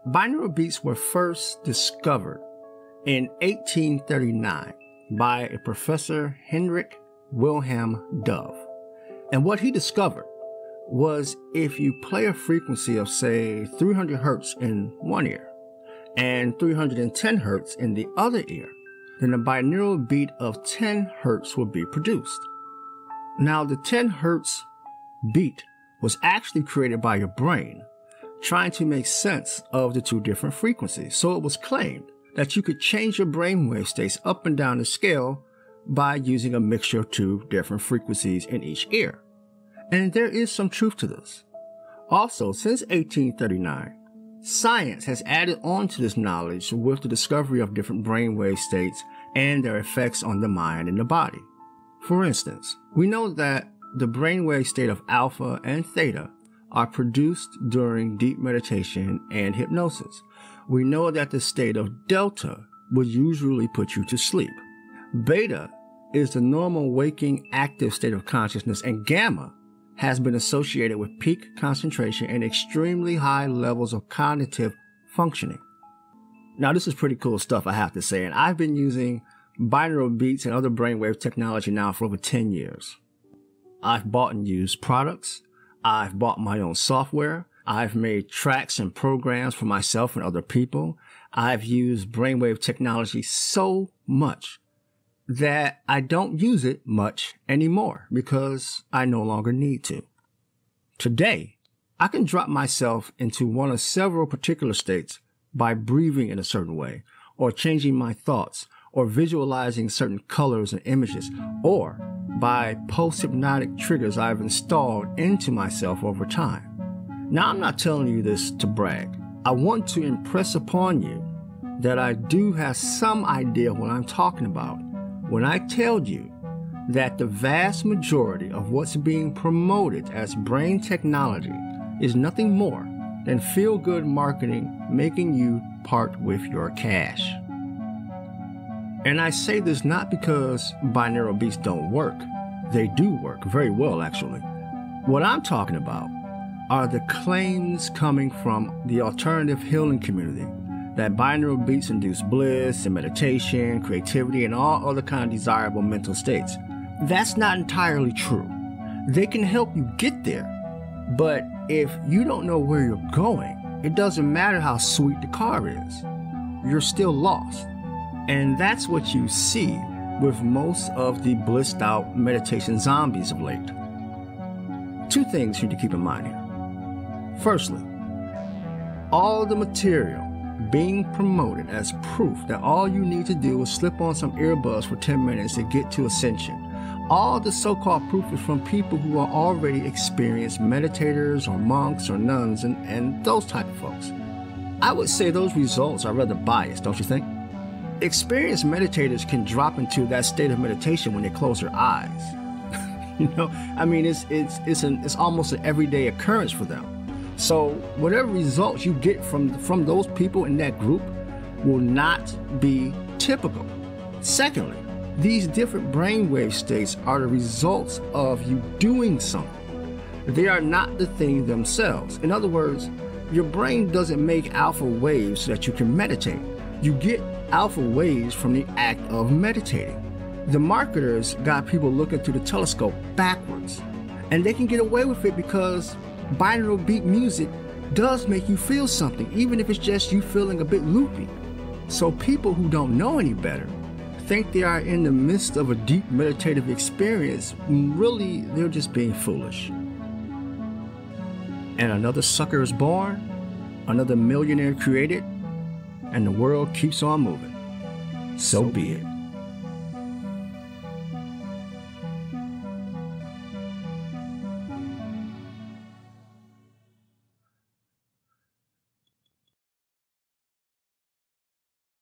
Binaural beats were first discovered in 1839 by a Professor Hendrik Wilhelm Dove. And what he discovered was if you play a frequency of, say, 300 hertz in one ear and 310 hertz in the other ear, then a binaural beat of 10 hertz will be produced. Now, the 10 hertz beat was actually created by your brain trying to make sense of the two different frequencies. So it was claimed that you could change your brainwave states up and down the scale by using a mixture of two different frequencies in each ear. And there is some truth to this. Also, since 1839, science has added on to this knowledge with the discovery of different brainwave states and their effects on the mind and the body. For instance, we know that the brainwave state of alpha and theta are produced during deep meditation and hypnosis. We know that the state of delta would usually put you to sleep. Beta is the normal waking active state of consciousness, and gamma has been associated with peak concentration and extremely high levels of cognitive functioning. Now, this is pretty cool stuff, I have to say, and I've been using binaural beats and other brainwave technology now for over 10 years. I've bought and used products. I've bought my own software. I've made tracks and programs for myself and other people. I've used brainwave technology so much that I don't use it much anymore because I no longer need to. Today, I can drop myself into one of several particular states by breathing in a certain way, or changing my thoughts, or visualizing certain colors and images, or by post-hypnotic triggers I've installed into myself over time. Now, I'm not telling you this to brag. I want to impress upon you that I do have some idea of what I'm talking about when I tell you that the vast majority of what's being promoted as brain technology is nothing more than feel-good marketing making you part with your cash. And I say this not because binaural beats don't work. They do work very well, actually. What I'm talking about are the claims coming from the alternative healing community that binaural beats induce bliss and meditation, creativity, and all other kind of desirable mental states. That's not entirely true. They can help you get there, but if you don't know where you're going, it doesn't matter how sweet the car is. You're still lost. And that's what you see with most of the blissed out meditation zombies of late. Two things you need to keep in mind here. Firstly, all the material being promoted as proof that all you need to do is slip on some earbuds for 10 minutes to get to ascension. All the so-called proof is from people who are already experienced meditators or monks or nuns and those type of folks. I would say those results are rather biased, don't you think? Experienced meditators can drop into that state of meditation when they close their eyes. You know, I mean, it's almost an everyday occurrence for them. So whatever results you get from those people in that group will not be typical. Secondly, these different brainwave states are the results of you doing something. They are not the thing themselves. In other words, your brain doesn't make alpha waves so that you can meditate. You get alpha waves from the act of meditating. The marketers got people looking through the telescope backwards, and they can get away with it because binaural beat music does make you feel something, even if it's just you feeling a bit loopy. So people who don't know any better think they are in the midst of a deep meditative experience. Really, they're just being foolish. And another sucker is born, another millionaire created, and the world keeps on moving. So be it.